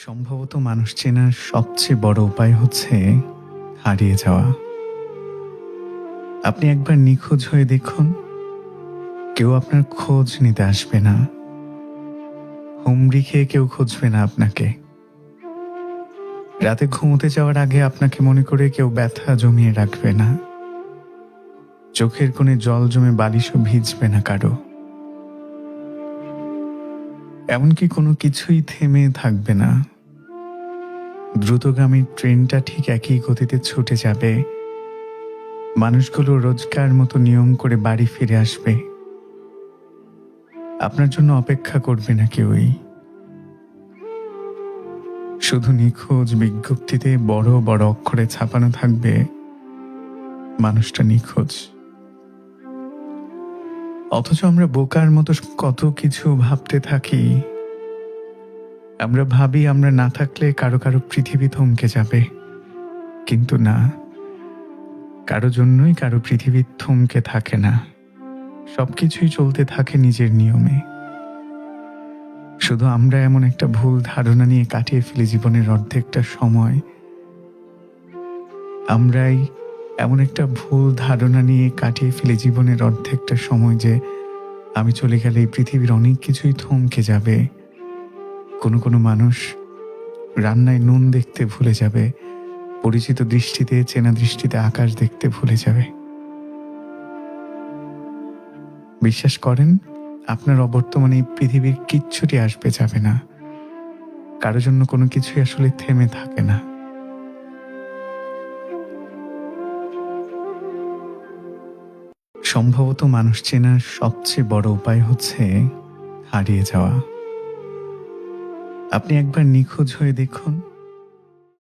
সম্ভবত মানুষ চেনার সবচেয়ে বড় উপায় হচ্ছে হারিয়ে যাওয়া। আপনি একবার নিখোঁজ হয়ে দেখুন, কেউ আপনার খোঁজ নিতে আসবে না, হুমড়ি খেয়ে কেউ খুঁজবে না আপনাকে। রাতে ঘুমোতে যাওয়ার আগে আপনাকে মনে করে কেউ ব্যথা জমিয়ে রাখবে না, চোখের কোণে জল জমে বালিশও ভিজবে না কারো। এমনকি কোনো কিছুই থেমে থাকবে না। দ্রুতগামী ট্রেনটা ঠিক একই গতিতে ছুটে যাবে, মানুষগুলো রোজকার মতো নিয়ম করে বাড়ি ফিরে আসবে। আপনার জন্য অপেক্ষা করবে না কেউই। শুধু নিখোঁজ বিজ্ঞপ্তিতে বড় বড় অক্ষরে ছাপানো থাকবে, মানুষটা নিখোঁজ। অথচ আমরা বোকার মতো কত কিছু ভাবতে থাকি। আমরা ভাবি আমরা না থাকলে কারো কারো পৃথিবী থমকে যাবে, কিন্তু না, কারো জন্যই কারো পৃথিবী থমকে থাকে না। সবকিছুই চলতে থাকে নিজের নিয়মে। শুধু আমরা এমন একটা ভুল ধারণা নিয়ে কাটিয়ে ফেলি জীবনের অর্ধেকটা সময়। আমরাই এমন একটা ভুল ধারণা নিয়ে কাটিয়ে ফেলি জীবনের অর্ধেকটা সময় যে আমি চলে গেলে এই পৃথিবীর অনেক কিছুই থমকে যাবে। কোনো কোনো মানুষ রান্নায় নুন দেখতে ভুলে যাবে, পরিচিত দৃষ্টিতে চেনা দৃষ্টিতে আকাশ দেখতে ভুলে যাবে। বিশ্বাস করেন, আপনার অবর্তমানে এই পৃথিবীর কিচ্ছুটি আসবে যাবে না। কারোর জন্য কোনো কিছুই আসলে থেমে থাকে না। সম্ভবত মানুষ চেনার সবচেয়ে বড় উপায় হচ্ছে হারিয়ে যাওয়া। আপনি একবার নিখোঁজ হয়ে দেখুন,